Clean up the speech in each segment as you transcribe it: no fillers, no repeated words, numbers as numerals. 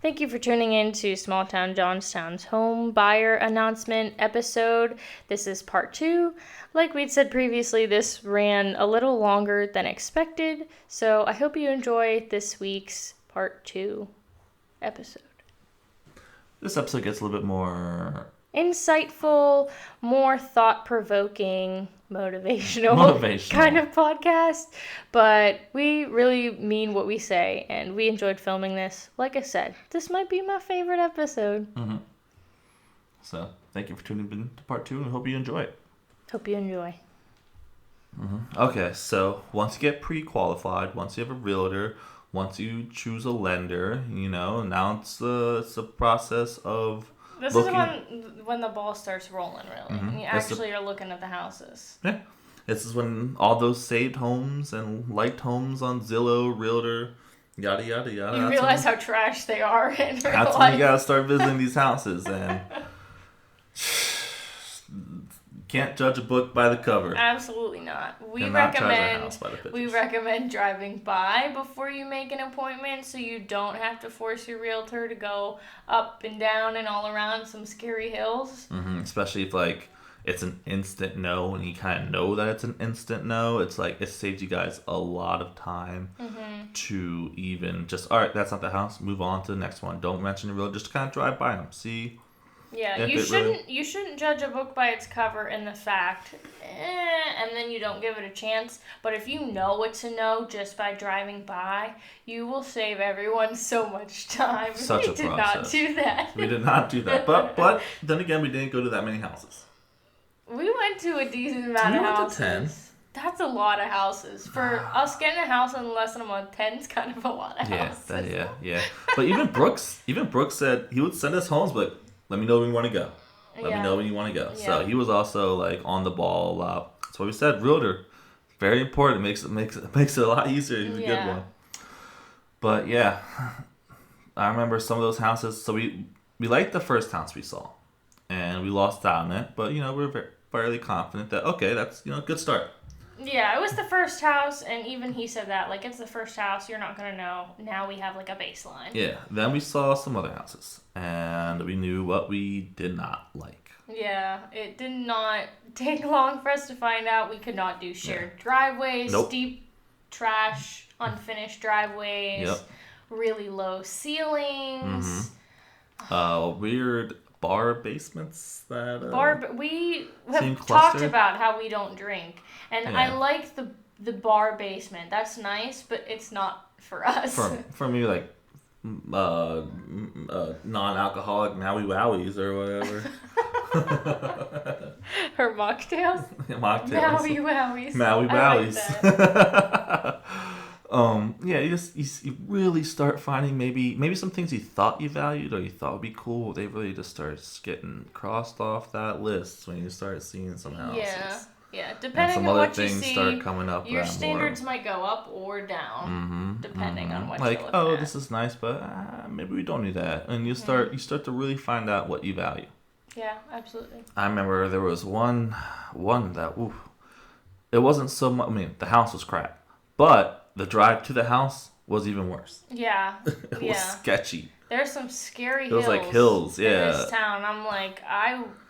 Thank you for tuning in to Small Town Johnstown's home buyer announcement episode. This is part 2. Like we'd said previously, this ran a little longer than expected, so I hope you enjoy this week's part 2 episode. This episode gets a little bit more insightful, more thought-provoking, motivational kind of podcast, but we really mean what we say, and we enjoyed filming this. Like I said, this might be my favorite episode. Mm-hmm. So, thank you for tuning in to part 2, and hope you enjoy it. Hope you enjoy. Mm-hmm. Okay, so once you get pre-qualified, once you have a realtor, once you choose a lender, now it's the process of This is when the ball starts rolling, really. Mm-hmm. You actually are looking at the houses. Yeah. This is when all those saved homes and liked homes on Zillow, Realtor, yada, yada, yada. You realize how trash they are in real That's life. when you gotta start visiting these houses, and can't judge a book by the cover. Absolutely not. We recommend driving by before you make an appointment, so you don't have to force your realtor to go up and down and all around some scary hills. Mm-hmm. Especially if it's an instant no, and you kind of know that it's an instant no. It's like it saves you guys a lot of time to even just, all right, that's not the house. Move on to the next one. Don't mention the realtor. Just kind of drive by them. See. Yeah, you shouldn't judge a book by its cover and the fact, and then you don't give it a chance. But if you know it's a no just by driving by, you will save everyone so much time. Such a process. We did not do that. We did not do that. But then again, we didn't go to that many houses. We went to a decent amount of houses. We went to 10. That's a lot of houses. For us getting a house in less than a month, 10's kind of a lot of houses. Yeah. But even Brooks said he would send us homes, but let me know when you want to go. Let me know when you want to go. Yeah. So he was also on the ball a lot. That's what we said. Realtor, very important. Makes it a lot easier. He's a good one. But yeah, I remember some of those houses. So we liked the first house we saw, and we lost out on it. But we were fairly confident that that's a good start. Yeah, it was the first house, and even he said that, it's the first house, you're not going to know. Now we have, a baseline. Yeah, then we saw some other houses, and we knew what we did not like. Yeah, it did not take long for us to find out. We could not do shared driveways, steep trash, unfinished driveways, really low ceilings. Mm-hmm. Weird bar basements that we have talked about how we don't drink, and I like the bar basement. That's nice, but it's not for us. For me, non-alcoholic Maui Wowies or whatever. Her mocktails. Mocktails. Maui Wowies. You really start finding maybe some things you thought you valued or you thought would be cool. They really just start getting crossed off that list when you start seeing some houses. Yeah. Depending on what you see, some other things start coming up. Your standards might go up or down, depending on what you're looking at. This is nice, but maybe we don't need that. And you start to really find out what you value. Yeah, absolutely. I remember there was one that it wasn't so much. I mean, the house was crap, but the drive to the house was even worse. Yeah. It was sketchy. There's some scary hills. It was hills, in this town. I'm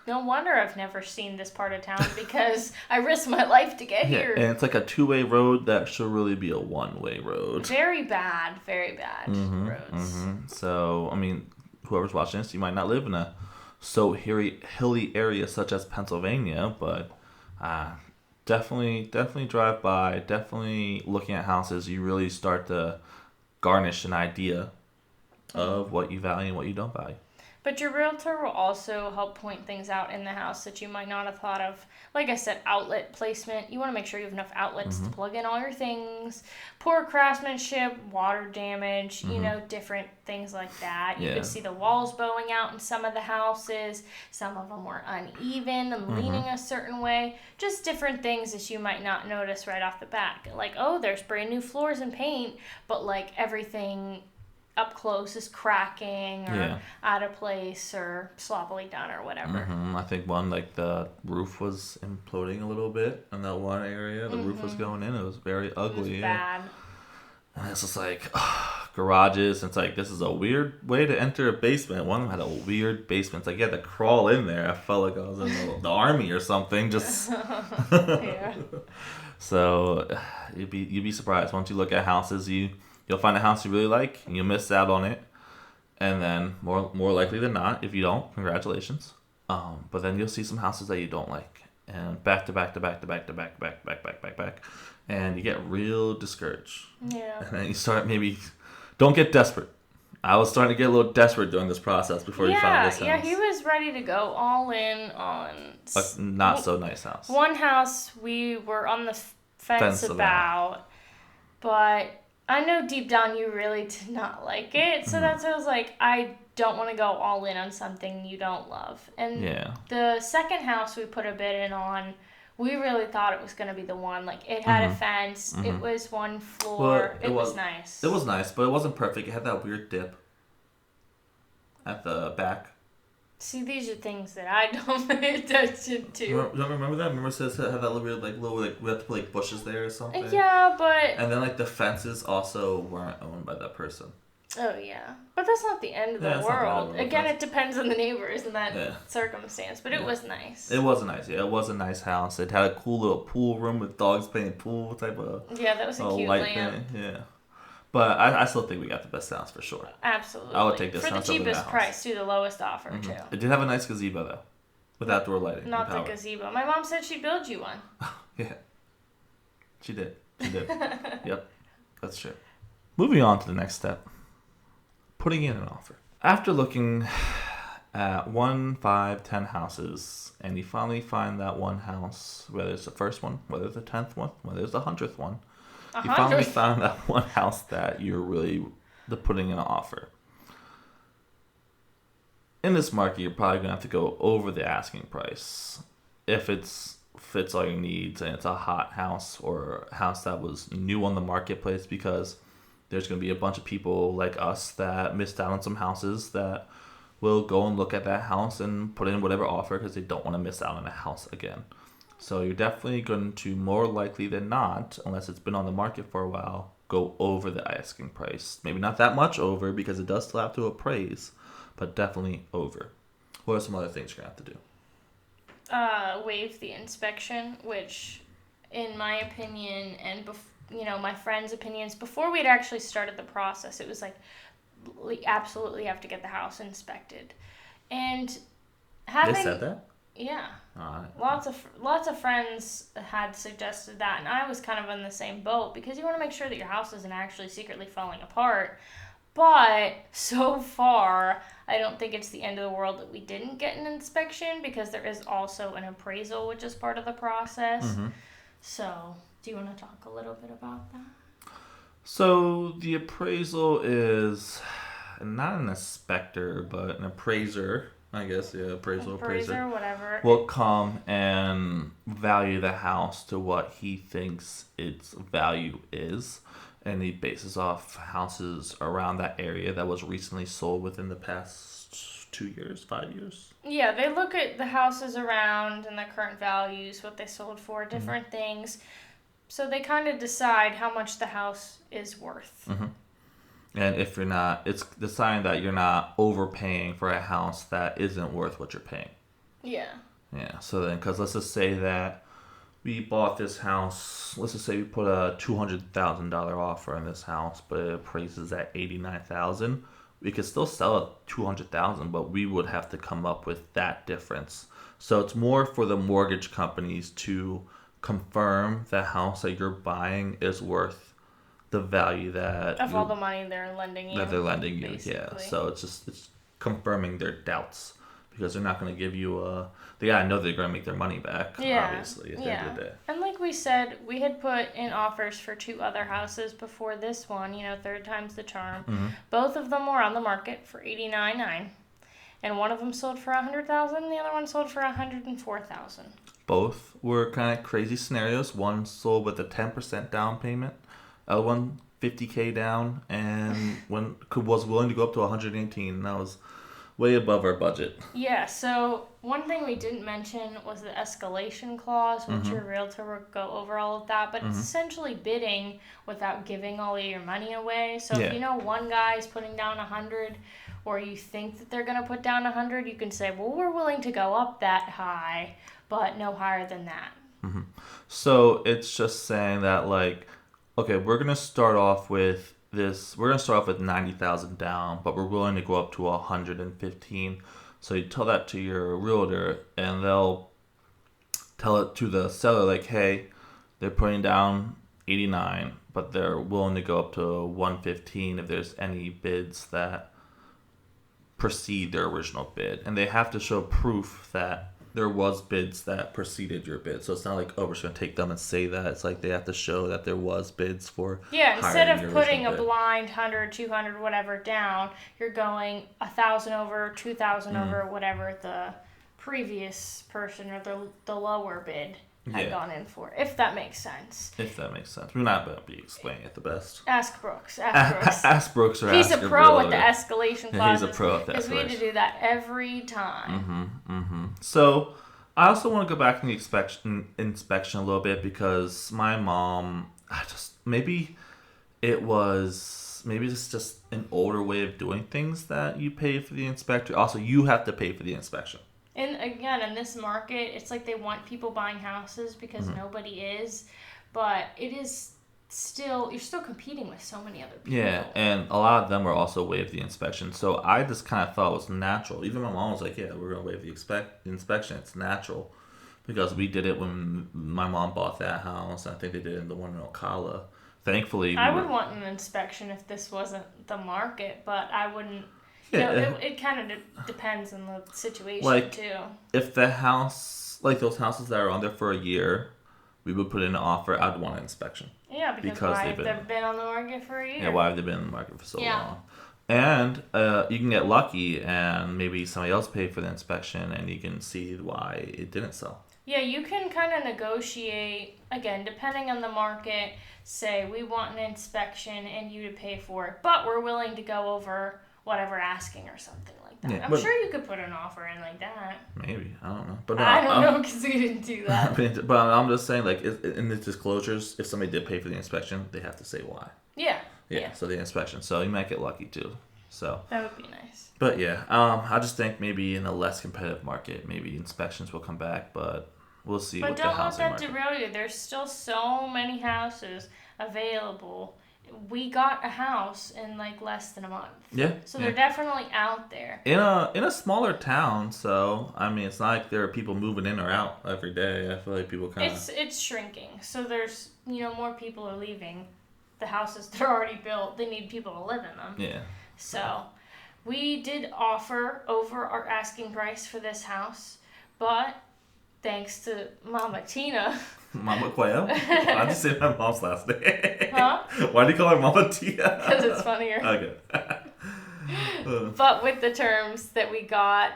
no wonder I've never seen this part of town because I risked my life to get here. And it's a two-way road that should really be a one-way road. Very bad roads. Mm-hmm. So, whoever's watching this, you might not live in a hilly area such as Pennsylvania, but definitely drive by. Definitely looking at houses, you really start to garnish an idea of what you value and what you don't value. But your realtor will also help point things out in the house that you might not have thought of. Like I said, outlet placement. You want to make sure you have enough outlets to plug in all your things. Poor craftsmanship, water damage, different things like that. You could see the walls bowing out in some of the houses. Some of them were uneven and leaning a certain way. Just different things that you might not notice right off the bat. There's brand new floors and paint, but everything up close is cracking or out of place or sloppily done or whatever. I think one, the roof was imploding a little bit in that one area. The roof was going in. It was very ugly. It was bad. And it's just garages. And it's like, this is a weird way to enter a basement. One of them had a weird basement. It's like you had to crawl in there. I felt like I was in the army or something. Just Yeah. So you'd be surprised once you look at houses. You'll find a house you really like, and you'll miss out on it. And then more likely than not, if you don't, congratulations. But then you'll see some houses that you don't like, and back to back to back to back to back back back back back back, and you get real discouraged. Yeah. And then you start don't get desperate. I was starting to get a little desperate during this process before you found this house. Yeah, he was ready to go all in on a not so nice house. One house we were on the fence about, but I know deep down you really did not like it. So that's why I was like, I don't want to go all in on something you don't love. And the second house we put a bid in on, we really thought it was going to be the one. Like, it had a fence. It was one floor. It was nice. It was nice, but it wasn't perfect. It had that weird dip at the back. See, these are things that I don't pay attention to. Remember that? Remember it says it had that little we have to put bushes there or something? Yeah, but... And then the fences also weren't owned by that person. Oh, yeah. But that's not the end of the world. Again, it depends on the neighbors in that circumstance, but it was nice. It was nice, yeah. It was a nice house. It had a cool little pool room with dogs playing pool type of... Yeah, that was a cute lamp. Yeah. But I still think we got the best house for sure. Absolutely. I would take this house over that house. For the cheapest price, too, the lowest offer, too. It did have a nice gazebo, though, with outdoor lighting. Not the gazebo. My mom said she'd build you one. Yeah. She did. Yep. That's true. Moving on to the next step. Putting in an offer. After looking at 1, 5, 10 houses, and you finally find that one house, whether it's the first one, whether it's the 10th one, whether it's the 100th one, you finally found that one house that you're really putting in an offer. In this market, you're probably going to have to go over the asking price. If it fits all your needs and it's a hot house or a house that was new on the marketplace, because there's going to be a bunch of people like us that missed out on some houses that will go and look at that house and put in whatever offer because they don't want to miss out on a house again. So you're definitely going to, more likely than not, unless it's been on the market for a while, go over the asking price. Maybe not that much over because it does still have to appraise, but definitely over. What are some other things you're going to have to do? Waive the inspection, which, in my opinion, and my friends' opinions, before we'd actually started the process, it was like, we absolutely have to get the house inspected. And having... They said that? Yeah. All right. Lots of friends had suggested that, and I was kind of in the same boat because you want to make sure that your house isn't actually secretly falling apart. But so far, I don't think it's the end of the world that we didn't get an inspection because there is also an appraisal, which is part of the process. Mm-hmm. So, do you want to talk a little bit about that? So, the appraisal is not an inspector, but an appraiser. I guess, yeah, appraiser, whatever. Will come and value the house to what he thinks its value is. And he bases off houses around that area that was recently sold within the past 2 years, 5 years. Yeah, they look at the houses around and the current values, what they sold for, different things. So they kind of decide how much the house is worth. Mm-hmm. And if you're not, it's deciding that you're not overpaying for a house that isn't worth what you're paying. Yeah. Yeah. So then, because let's just say that we bought this house, let's just say we put a $200,000 offer in this house, but it appraises at $89,000. We could still sell it $200,000, but we would have to come up with that difference. So it's more for the mortgage companies to confirm the house that you're buying is worth the value that of all the money they're lending you. That they're lending you, basically. Yeah. So it's confirming their doubts because they're not going to give you they gotta know they're going to make their money back. Obviously, at the end of the day. And like we said, we had put in offers for 2 other houses before this one. Third time's the charm. Mm-hmm. Both of them were on the market for $89,900, and one of them sold for $100,000. The other one sold for $104,000. Both were kind of crazy scenarios. One sold with a 10% down payment. Other one, $50,000 down, and was willing to go up to $118,000. That was way above our budget. Yeah, so one thing we didn't mention was the escalation clause, which your realtor will go over all of that, but it's essentially bidding without giving all of your money away. So if you know one guy is putting down 100, or you think that they're going to put down 100, you can say, well, we're willing to go up that high, but no higher than that. So it's just saying that, like, okay, we're going to start off with this. We're going to start off with 90,000 down, but we're willing to go up to 115. So you tell that to your realtor, and they'll tell it to the seller, like, hey, they're putting down 89, but they're willing to go up to 115 if there's any bids that precede their original bid. And they have to show proof that there was bids that preceded your bid. So it's not like, oh, we're just going to take them and say that. It's like they have to show that there was bids for instead of putting a bid. blind 100, 200, whatever down, you're going 1,000 over, 2,000 over, whatever the previous person or the lower bid had gone in for, if that makes sense. If that makes sense. We're not going to be explaining it the best. Ask Brooks. Ask Brooks or He's ask a pro realtor. with the escalation clauses. He's a pro with the escalation. Because we had to do that every time. So I also want to go back to the inspection a little bit, because my mom, maybe it's just an older way of doing things that you pay for the inspector. Also, you have to pay for the inspection. And again, in this market, it's like they want people buying houses because nobody is, but it is still, you're still competing with so many other people. Yeah, and a lot of them were also waived the inspection. So I just kind of thought it was natural. Even my mom was like, yeah, we're going to waive the inspection. It's natural, because we did it when my mom bought that house. I think they did it in the one in Ocala. Thankfully, I would want an inspection if this wasn't the market, but I wouldn't. Yeah, it kind of depends on the situation, too. If the house, like those houses that are on there for a year, we would put in an offer, I'd want an inspection. Yeah, because why have they been on the market for a year? Yeah, why have they been on the market for so long? And you can get lucky, and maybe somebody else paid for the inspection, and you can see why it didn't sell. Yeah, you can kind of negotiate, again, depending on the market, say, we want an inspection and you to pay for it, but we're willing to go over whatever asking or something like that. Yeah, I'm sure you could put an offer in like that. Maybe. I don't know. But no, I don't know, because we didn't do that. But I'm just saying, like, in the disclosures, if somebody did pay for the inspection, they have to say why. Yeah. So the inspection. So you might get lucky, too. So that would be nice. But yeah, I just think maybe in a less competitive market, maybe inspections will come back, but we'll see what the housing market. But don't let that derail you. There's still so many houses available. We got a house in like less than a month. Yeah. So they're definitely out there. In a smaller town, so I mean, it's not like there are people moving in or out every day. I feel like people kind of. It's shrinking. So there's more people are leaving the houses that are already built. They need people to live in them. Yeah. So we did offer over our asking price for this house, but thanks to Mama Tina. Mama Quail? Why'd you say my mom's last name? Huh? Why do you call her Mama Tia? Because it's funnier. Okay. But with the terms that we got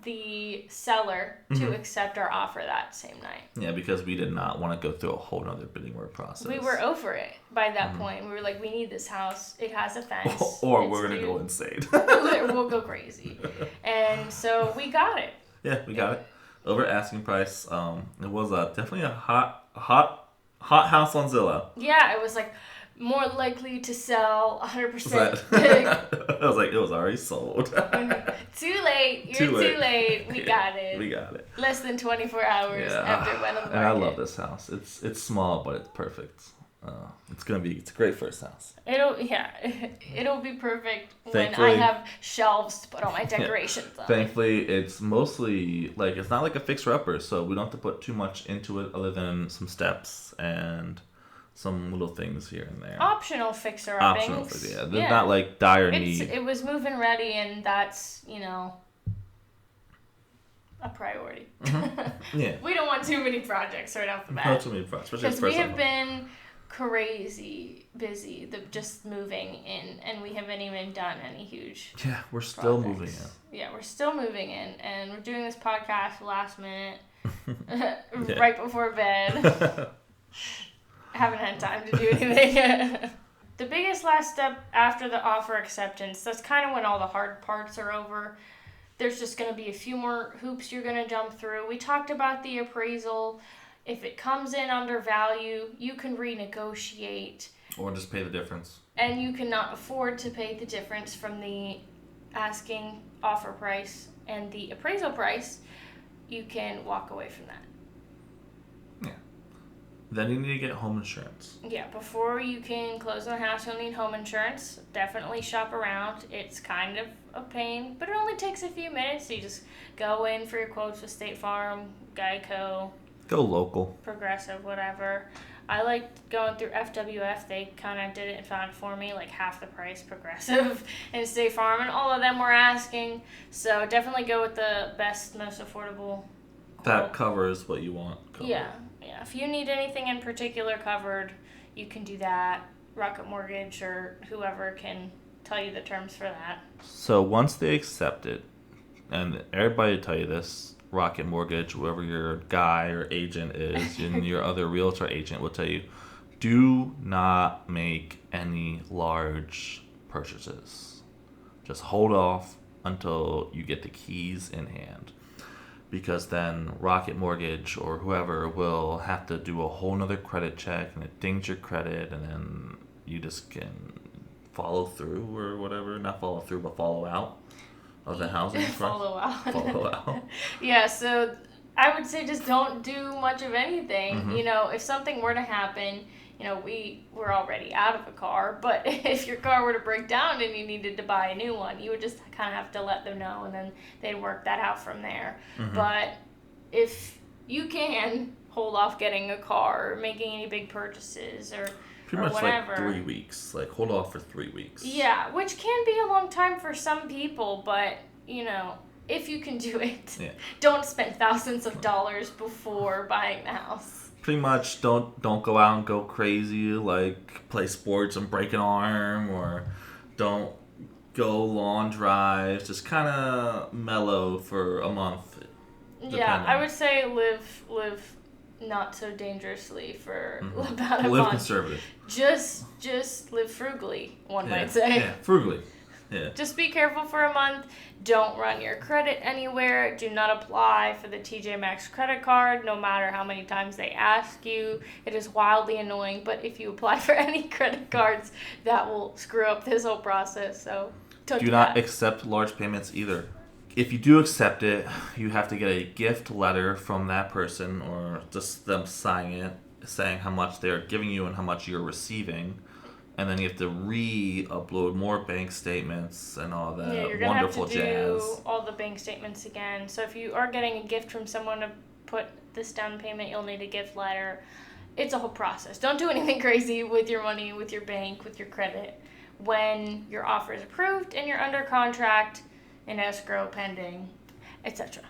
the seller to accept our offer that same night. Yeah, because we did not want to go through a whole nother bidding war process. We were over it by that point. We were like, we need this house. It has a fence. Or we're going to go insane. We'll go crazy. And so we got it. Yeah, we got it. Over asking price. It was definitely a hot house on Zillow. Yeah, it was like more likely to sell 100%. I was like, it was already sold. Too late. You're too late. We got it. We got it. Less than 24 hours after it went on the market. And I love this house. It's small, but it's perfect. It's a great first house. It'll be perfect when I have shelves to put all my decorations on. Thankfully, it's mostly like it's not like a fixer-upper, so we don't have to put too much into it other than some steps and some little things here and there. Optional fixer-uppings. Yeah. They're not like dire need. It was move-in ready, and that's a priority. Yeah. We don't want too many projects right off the bat. Not too many projects, because we have been crazy busy just moving in, and we haven't even done any huge we're still moving in. Yeah, we're still moving in, and we're doing this podcast last minute right before bed. Haven't had time to do anything. The biggest last step after the offer acceptance, that's kind of when all the hard parts are over. There's just going to be a few more hoops you're going to jump through. We talked about the appraisal. If it comes in under value, you can renegotiate. Or just pay the difference. And you cannot afford to pay the difference from the asking offer price and the appraisal price. You can walk away from that. Then you need to get home insurance. Yeah, before you can close on the house, you'll need home insurance. Definitely shop around. It's kind of a pain, but it only takes a few minutes. You just go in for your quotes with State Farm, Geico. Go local. Progressive, whatever. I liked going through FWF. They kind of did it and found it for me, like half the price Progressive and State Farm, and all of them were asking. So definitely go with the best, most affordable quote. That covers what you want covered. Yeah. If you need anything in particular covered, you can do that. Rocket Mortgage or whoever can tell you the terms for that. So once they accept it, and everybody will tell you this, Rocket Mortgage, whoever your guy or agent is, and your other realtor agent will tell you, do not make any large purchases. Just hold off until you get the keys in hand. Because then Rocket Mortgage or whoever will have to do a whole nother credit check, and it dings your credit, and then you just can follow through or whatever. Not follow through, but follow out of the housing. Follow out. Follow out. Yeah, so I would say just don't do much of anything. Mm-hmm. If something were to happen, we're already out of a car, but if your car were to break down and you needed to buy a new one, you would just kind of have to let them know, and then they'd work that out from there. Mm-hmm. But if you can hold off getting a car or making any big purchases or pretty much whatever. Like 3 weeks. Like hold off for 3 weeks. Yeah, which can be a long time for some people, but if you can do it, don't spend thousands of dollars before buying the house. Pretty much don't go out and go crazy, like play sports and break an arm, or don't go long drives. Just kind of mellow for a month. Yeah, I would say live not so dangerously for about a month. Live conservative. Just live frugally, one might say. Yeah, frugally. Yeah. Just be careful for a month. Don't run your credit anywhere. Do not apply for the TJ Maxx credit card, no matter how many times they ask you. It is wildly annoying, but if you apply for any credit cards, that will screw up this whole process. So do not accept large payments either. If you do accept it, you have to get a gift letter from that person, or just them signing it, saying how much they're giving you and how much you're receiving. And then you have to re-upload more bank statements and all that you're gonna wonderful have to jazz. do all the bank statements again. So if you are getting a gift from someone to put this down payment, you'll need a gift letter. It's a whole process. Don't do anything crazy with your money, with your bank, with your credit. When your offer is approved and you're under contract, in escrow, pending, etc.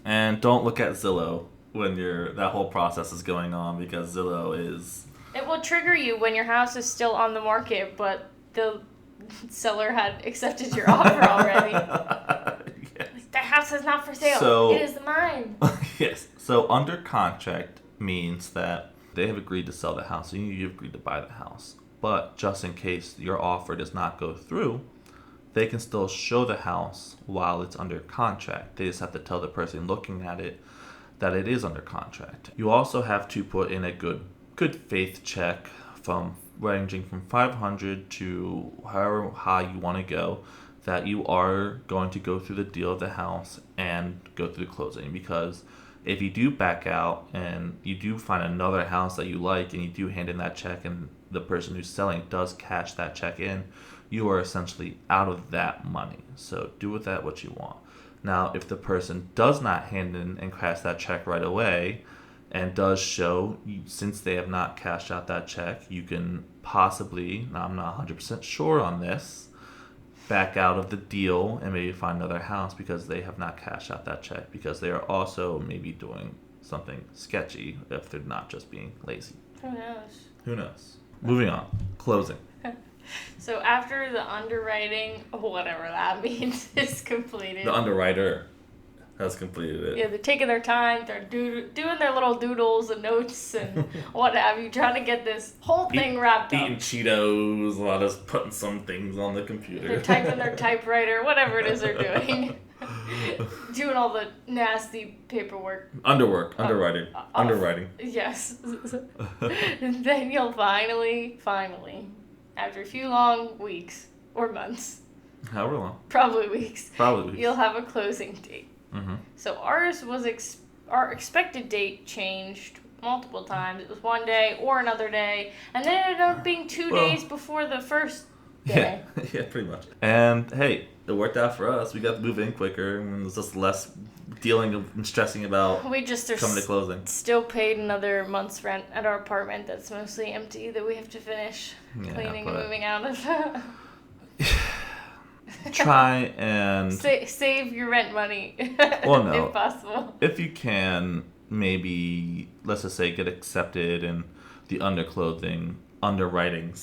And don't look at Zillow when that whole process is going on, because Zillow is... It will trigger you when your house is still on the market, but the seller had accepted your offer already. Yes. The house is not for sale. It is mine. Yes. So under contract means that they have agreed to sell the house, and you've agreed to buy the house. But just in case your offer does not go through, they can still show the house while it's under contract. They just have to tell the person looking at it that it is under contract. You also have to put in a good faith check ranging from $500 to however high you want to go, that you are going to go through the deal of the house and go through the closing. Because if you do back out and you do find another house that you like and you do hand in that check and the person who's selling does cash that check in, you are essentially out of that money. So do with that what you want. Now, if the person does not hand in and cash that check right away, and does show, since they have not cashed out that check, you can possibly, now I'm not 100% sure on this, back out of the deal and maybe find another house because they have not cashed out that check, because they are also maybe doing something sketchy if they're not just being lazy. Who knows? Moving on. Closing. So after the underwriting, whatever that means, is completed. The underwriter. has completed it. Yeah, they're taking their time. They're doing their little doodles and notes and what have you, trying to get this whole thing wrapped up. Eating Cheetos, a lot of putting some things on the computer. They're typing their typewriter, whatever it is they're doing. Doing all the nasty paperwork. Underwriting. Yes. And then you'll finally, after a few long weeks or months. However long. Probably weeks. Probably weeks. You'll have a closing date. Mm-hmm. So ours was our expected date changed multiple times. It was one day or another day, and then it ended up being 2 days before the first day. Yeah, pretty much. And hey, it worked out for us. We got to move in quicker, and it was just less dealing and stressing about we just are coming to closing. Still paid another month's rent at our apartment that's mostly empty that we have to finish cleaning and moving out of. Try and save your rent money. Well, no. If possible. If you can, maybe let's just say get accepted in the underwriting. Underwriting.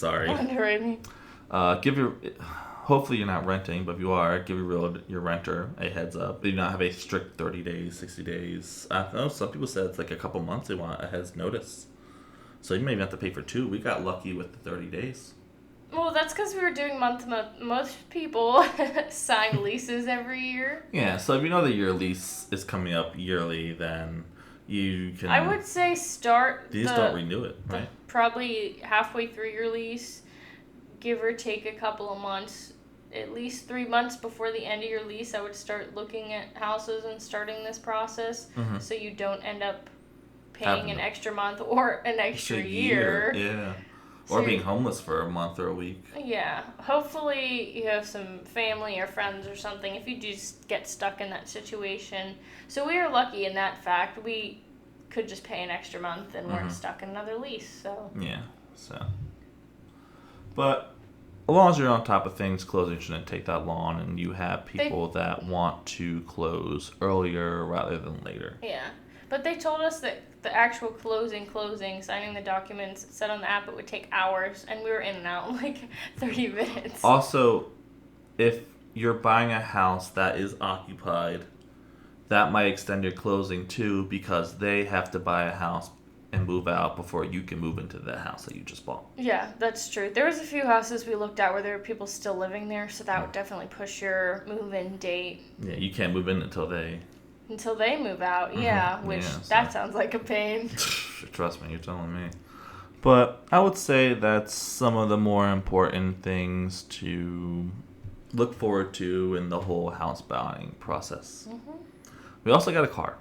Hopefully you're not renting, but if you are, give your renter a heads up. You do not have a strict 30 days, 60 days. I know some people said it's like a couple months they want a heads notice. So you may even have to pay for 2. We got lucky with the 30 days. Well, that's because we were doing month to month. Most people sign leases every year. Yeah, so if you know that your lease is coming up yearly, then you can... I would say These don't renew it, right? Probably halfway through your lease, give or take a couple of months. At least 3 months before the end of your lease, I would start looking at houses and starting this process, so you don't end up paying an extra month or an extra year. Yeah. So or being homeless for a month or a week. Yeah. Hopefully you have some family or friends or something if you just get stuck in that situation. So we are lucky in that fact. We could just pay an extra month and weren't stuck in another lease. So yeah. So. But as long as you're on top of things, closing shouldn't take that long, and you have people that want to close earlier rather than later. Yeah. But they told us that the actual closing, signing the documents, it said on the app it would take hours, and we were in and out in like 30 minutes. Also, if you're buying a house that is occupied, that might extend your closing too, because they have to buy a house and move out before you can move into the house that you just bought. Yeah, that's true. There was a few houses we looked at where there were people still living there, so that would definitely push your move-in date. Yeah, you can't move in until they move out, which that sounds like a pain. Trust me, you're telling me. But I would say that's some of the more important things to look forward to in the whole house buying process. We also got a car.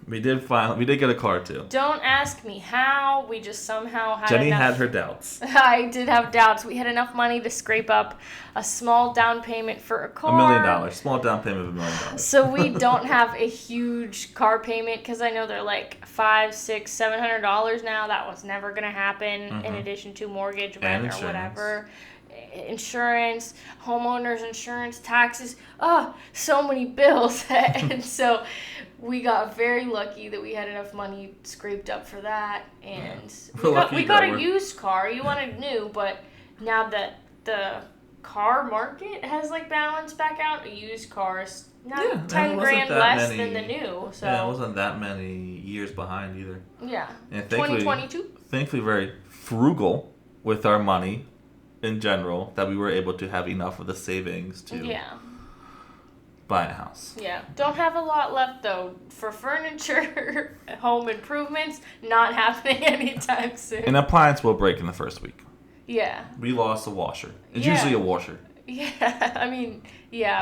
We did get a car too. Don't ask me how. We just somehow had Jenny enough. had her doubts. I did have doubts. We had enough money to scrape up a small down payment for a car. $1 million. Small down payment of $1 million. So we don't have a huge car payment because I know they're like $500, $600, $700 now. That was never gonna happen. In addition to mortgage, rent, or whatever. Insurance, homeowners insurance, taxes, so many bills. And so we got very lucky that we had enough money scraped up for that, and we got a used car. You wanted new, but now that the car market has like balanced back out, a used car is not 10 grand less than the new. So yeah, it wasn't that many years behind either. Yeah, and 2022. Thankfully, very frugal with our money in general, that we were able to have enough of the savings to buy a house. Yeah. Don't have a lot left though for furniture, home improvements, not happening anytime soon. An appliance will break in the first week. Yeah. We lost a washer. It's usually a washer. Yeah, I mean,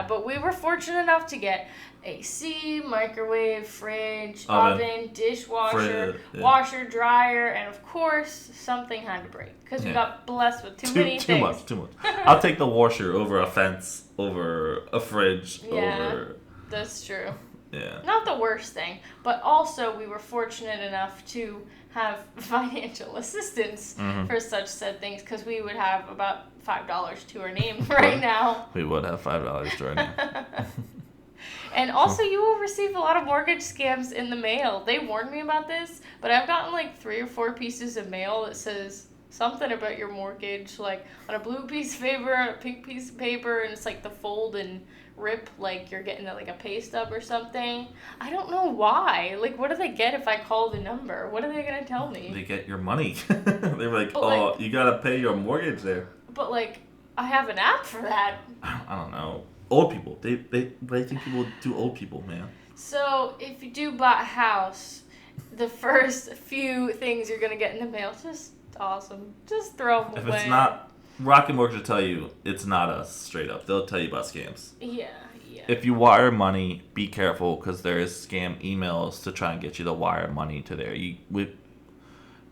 but we were fortunate enough to get AC, microwave, fridge, oven, dishwasher, washer, dryer, and of course, something had to break because we got blessed with too many things. Too much. I'll take the washer over a fence, over a fridge, over... That's true. Yeah. Not the worst thing, but also we were fortunate enough to have financial assistance for such said things because we would have about $5 to our name right now. We would have $5 to our name. And also, you will receive a lot of mortgage scams in the mail. They warned me about this, but I've gotten like 3 or 4 pieces of mail that says something about your mortgage, like on a blue piece of paper, on a pink piece of paper, and it's like the fold and rip, like you're getting like a pay stub or something. I don't know why. Like, what do they get if I call the number? What are they gonna tell me? They get your money. They're like, oh, you gotta pay your mortgage there. But like, I have an app for that. I don't know. Old people. They think people do old people, man. So if you do buy a house, the first few things you're gonna get in the mail, just awesome. Just throw them away. If it's not, Rocket Mortgage will tell you it's not us straight up. They'll tell you about scams. Yeah. If you wire money, be careful because there is scam emails to try and get you to wire money to there.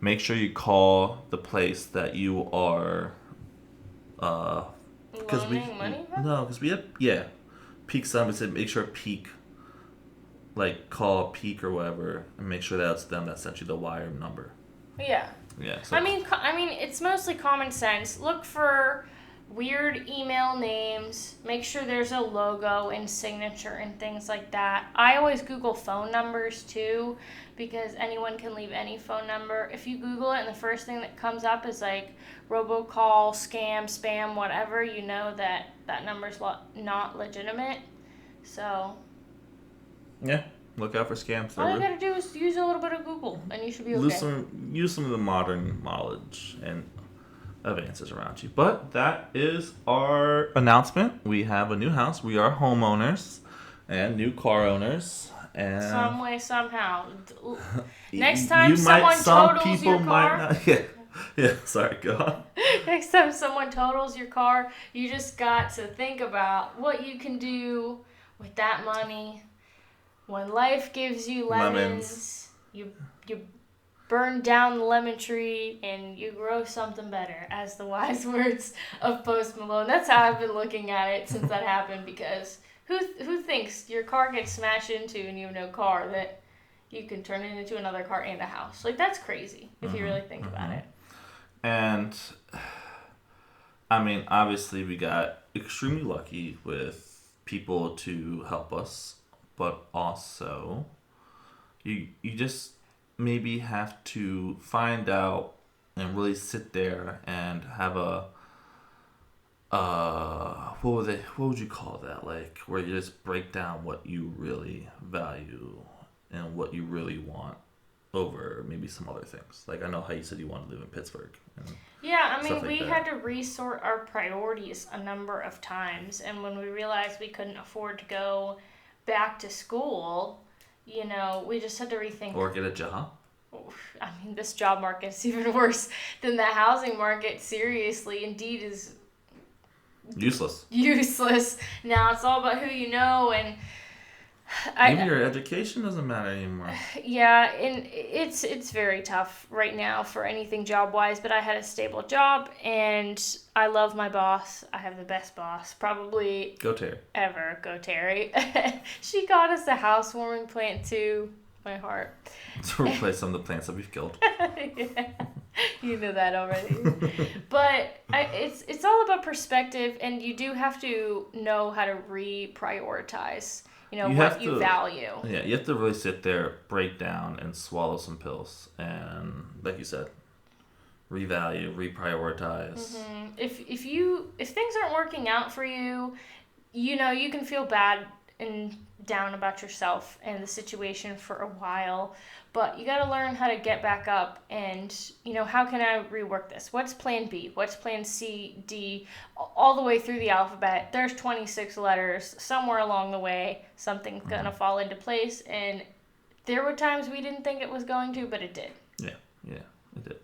Make sure you call the place that you are. Loaning money from? No, because we had Peak Summit said make sure Peak. Like call Peak or whatever and make sure that's them that sent you the wire number. Yeah. Yeah. So I mean, it's mostly common sense. Look for weird email names. Make sure there's a logo and signature and things like that. I always Google phone numbers too, because anyone can leave any phone number. If you Google it and the first thing that comes up is like robocall, scam, spam, whatever, you know that number's not legitimate. So. Yeah, look out for scams. All you gotta do is use a little bit of Google, and you should be okay. Use some of the modern knowledge and advances around you. But that is our announcement. We have a new house. We are homeowners and new car owners. And some way, somehow. Next time some people might not. Yeah. Sorry, go on. Next time someone totals your car, you just got to think about what you can do with that money. When life gives you lemons. you burn down the lemon tree and you grow something better, as the wise words of Post Malone. That's how I've been looking at it since that happened, because who thinks your car gets smashed into and you have no car, that you can turn it into another car and a house? Like, that's crazy if you really think about it. And, I mean, obviously we got extremely lucky with people to help us. But also, you just maybe have to find out and really sit there and have a what would you call that? Like, where you just break down what you really value and what you really want over maybe some other things. Like, I know how you said you want to live in Pittsburgh. Yeah, I mean, we had to resort our priorities a number of times, and when we realized we couldn't afford to go back to school, you know, we just had to rethink. Or get a job. I mean, this job market is even worse than the housing market. Seriously, Indeed is useless. Now it's all about who you know, and maybe your education doesn't matter anymore. Yeah, and it's very tough right now for anything job wise. But I had a stable job, and I love my boss. I have the best boss, probably Go Terry. Ever. Go Terry. She got us a housewarming plant too. My heart. To replace some of the plants that we've killed. Yeah, you know that already. But it's all about perspective, and you do have to know how to reprioritize. You know, what you value. Yeah, you have to really sit there, break down, and swallow some pills. And like you said, revalue, reprioritize. Mm-hmm. If things aren't working out for you, you know, you can feel bad and down about yourself and the situation for a while. But you got to learn how to get back up and, you know, how can I rework this? What's plan B? What's plan C, D, all the way through the alphabet? There's 26 letters. Somewhere along the way, something's going to fall into place. And there were times we didn't think it was going to, but it did. Yeah, it did.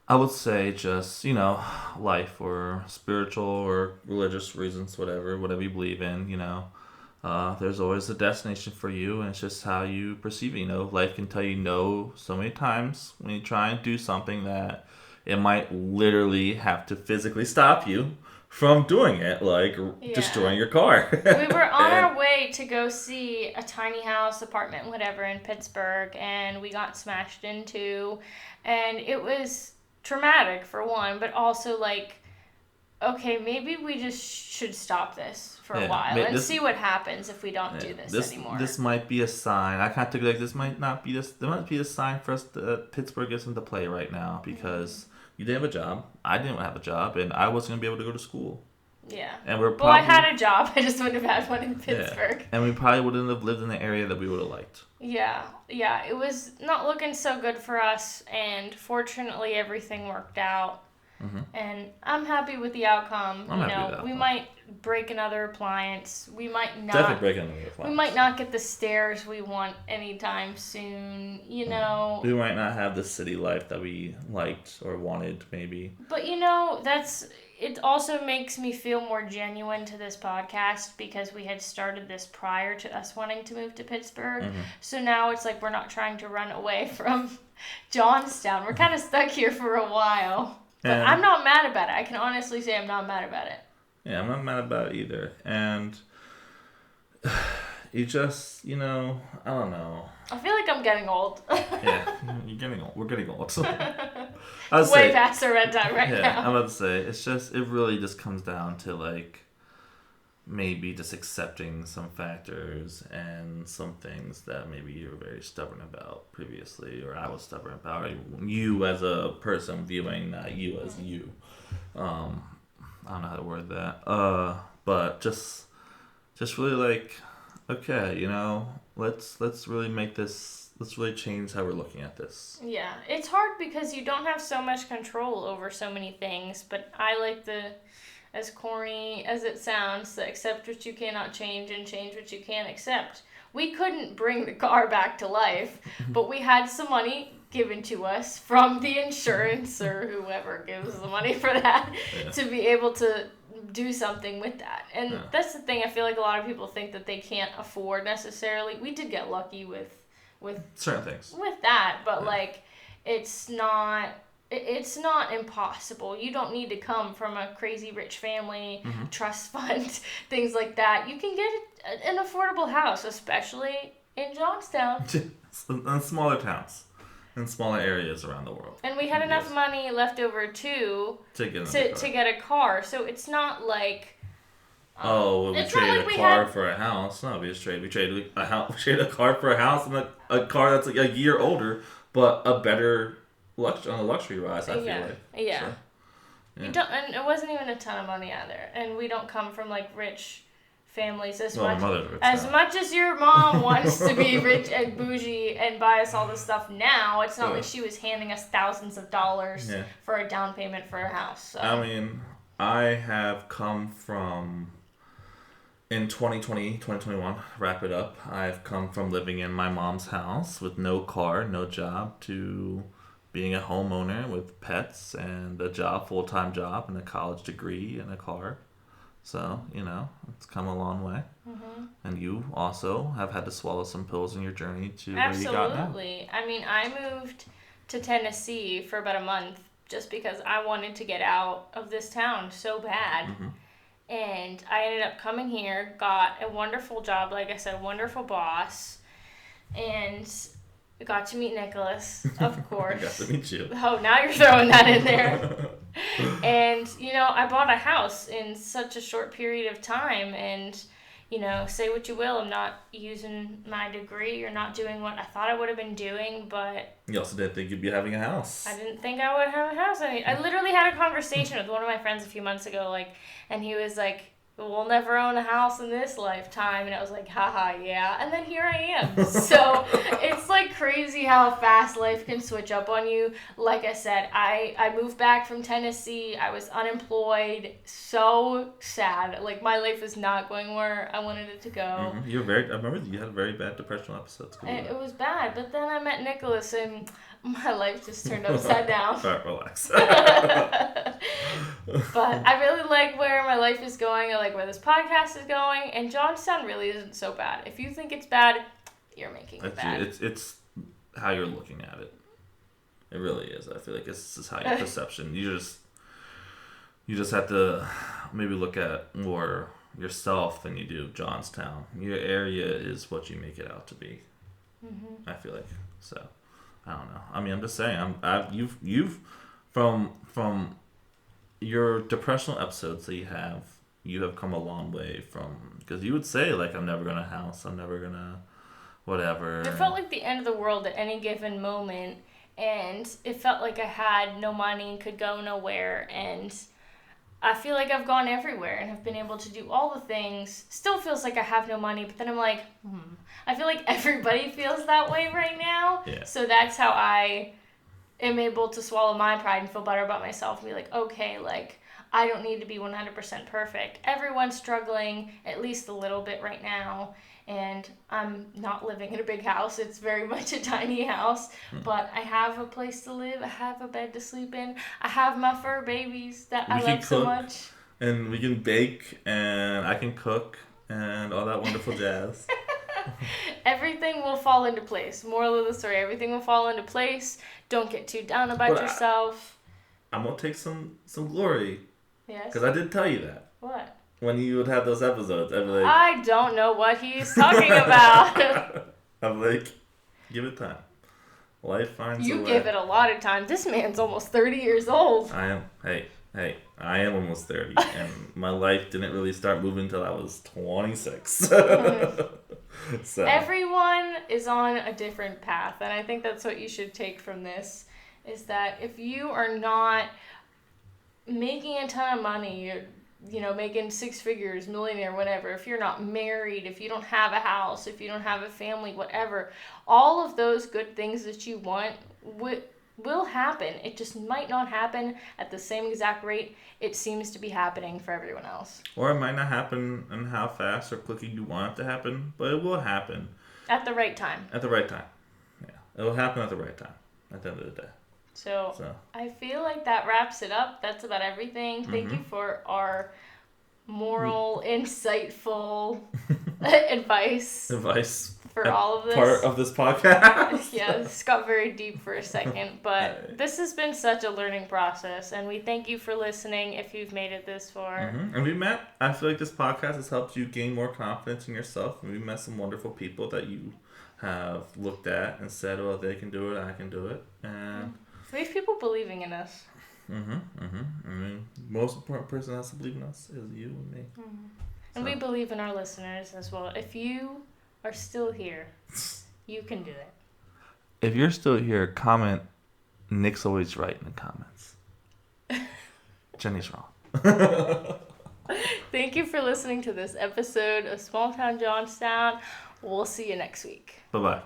I would say just, you know, life or spiritual or religious reasons, whatever you believe in, you know. There's always a destination for you, and it's just how you perceive it. You know, life can tell you no so many times when you try and do something that it might literally have to physically stop you from doing it, like destroying your car. We were on our way to go see a tiny house, apartment, whatever, in Pittsburgh, and we got smashed into, and it was traumatic for one, but also like, okay, maybe we just should stop this for a while and see what happens if we don't do this anymore. This might be a sign. I kind of think like this might not be this. There might be a sign for us that Pittsburgh isn't the play right now because You didn't have a job. I didn't have a job, and I wasn't gonna be able to go to school. Yeah. And we're Well, probably, I had a job. I just wouldn't have had one in Pittsburgh. Yeah. And we probably wouldn't have lived in the area that we would have liked. Yeah. It was not looking so good for us, and fortunately, everything worked out. Mm-hmm. And I'm happy with the outcome. I'm happy with the outcome. We might break another appliance. We might not. Definitely break another appliance. We might not get the stairs we want anytime soon. We might not have the city life that we liked or wanted, maybe. But it also makes me feel more genuine to this podcast because we had started this prior to us wanting to move to Pittsburgh. Mm-hmm. So now it's like we're not trying to run away from Johnstown. We're kind of stuck here for a while. But I'm not mad about it. I can honestly say I'm not mad about it. Yeah, I'm not mad about it either. And you just, I don't know. I feel like I'm getting old. Yeah, you're getting old. We're getting old. Way past our red time now. Yeah, I'm about to say, it really just comes down to, like, maybe just accepting some factors and some things that maybe you were very stubborn about previously, or I was stubborn about, or you as a person viewing not you as you. I don't know how to word that. But just really like, okay, let's really make this, let's really change how we're looking at this. Yeah, it's hard because you don't have so much control over so many things, but I like as corny as it sounds, to accept what you cannot change and change what you can't accept. We couldn't bring the car back to life, but we had some money given to us from the insurance or whoever gives the money for that to be able to do something with that. And that's the thing, I feel like a lot of people think that they can't afford necessarily. We did get lucky with certain things. With that, but like it's not impossible. You don't need to come from a crazy rich family, trust fund, things like that. You can get an affordable house, especially in Johnstown. In smaller towns, in smaller areas around the world. And we had enough money left over to get a car. So it's not like we traded a car for a house. No, we traded a house. We traded a car for a house and a car that's like a year older, but a better on the luxury rise, I feel like. Yeah. So, yeah. You don't, and it wasn't even a ton of money either. And we don't come from like rich families as much as your mom wants to be rich and bougie and buy us all this stuff now. It's not like she was handing us thousands of dollars for a down payment for a house. So. I mean, I have come from, in 2020, 2021, wrap it up, I've come from living in my mom's house with no car, no job, to being a homeowner with pets and a job, full-time job, and a college degree and a car. So, it's come a long way. Mm-hmm. And you also have had to swallow some pills in your journey to where you got now. Absolutely. I mean, I moved to Tennessee for about a month just because I wanted to get out of this town so bad. Mm-hmm. And I ended up coming here, got a wonderful job, like I said, wonderful boss, and got to meet Nicholas, of course. I got to meet you. Oh, now you're throwing that in there. And, I bought a house in such a short period of time. And, say what you will, I'm not using my degree or not doing what I thought I would have been doing, but... You also didn't think you'd be having a house. I didn't think I would have a house. I literally had a conversation with one of my friends a few months ago, and he was like, we'll never own a house in this lifetime. And I was like, haha, yeah. And then here I am. So it's like crazy how fast life can switch up on you. Like I said, I moved back from Tennessee. I was unemployed. So sad. Like my life was not going where I wanted it to go. Mm-hmm. I remember you had a very bad depressional episode. It was bad. But then I met Nicholas and my life just turned upside down. All right, relax. But I really like where my life is going. I like where this podcast is going. And Johnstown really isn't so bad. If you think it's bad, you're making it bad. It's how you're looking at it. It really is. I feel like this is how your perception. You just have to maybe look at more yourself than you do Johnstown. Your area is what you make it out to be. Mm-hmm. I feel like so. I don't know. I mean, I'm just saying. You've from your depressional episodes that you have come a long way from, because you would say like, I'm never gonna house, I'm never gonna whatever. It felt like the end of the world at any given moment, and it felt like I had no money, could go nowhere, and I feel like I've gone everywhere and have been able to do all the things. Still feels like I have no money, but then I'm like, I feel like everybody feels that way right now. Yeah. So that's how I am able to swallow my pride and feel better about myself and be like, okay, like, I don't need to be 100% perfect. Everyone's struggling at least a little bit right now. And I'm not living in a big house. It's very much a tiny house. But I have a place to live. I have a bed to sleep in. I have my fur babies that I love so much. And we can bake, and I can cook, and all that wonderful jazz. Everything will fall into place. Moral of the story, everything will fall into place. Don't get too down about yourself. I'm going to take some glory. Yes. Because I did tell you that. What? When you would have those episodes, I'd be like... I don't know what he's talking about. I'm like, give it time. Life finds a way. You give it a lot of time. This man's almost 30 years old. I am. Hey, I am almost 30. And my life didn't really start moving until I was 26. So. Everyone is on a different path. And I think that's what you should take from this. Is that if you are not making a ton of money, you're making six figures, millionaire, whatever, if you're not married, if you don't have a house, if you don't have a family, whatever, all of those good things that you want will happen. It just might not happen at the same exact rate it seems to be happening for everyone else. Or it might not happen in how fast or quickly you want it to happen, but it will happen. At the right time. At the right time. Yeah. It will happen at the right time at the end of the day. So I feel like that wraps it up. That's about everything. Thank you for our moral, insightful advice for all of this. Part of this podcast. Yeah, this got very deep for a second, but this has been such a learning process, and we thank you for listening if you've made it this far. And I feel like this podcast has helped you gain more confidence in yourself, and we met some wonderful people that you have looked at and said, well, they can do it, I can do it, and... We have people believing in us. I mean, most important person that has to believe in us is you and me. And we believe in our listeners as well. If you are still here, you can do it. If you're still here, comment, Nick's always right in the comments. Jenny's wrong. Thank you for listening to this episode of Small Town Johnstown. We'll see you next week. Bye-bye.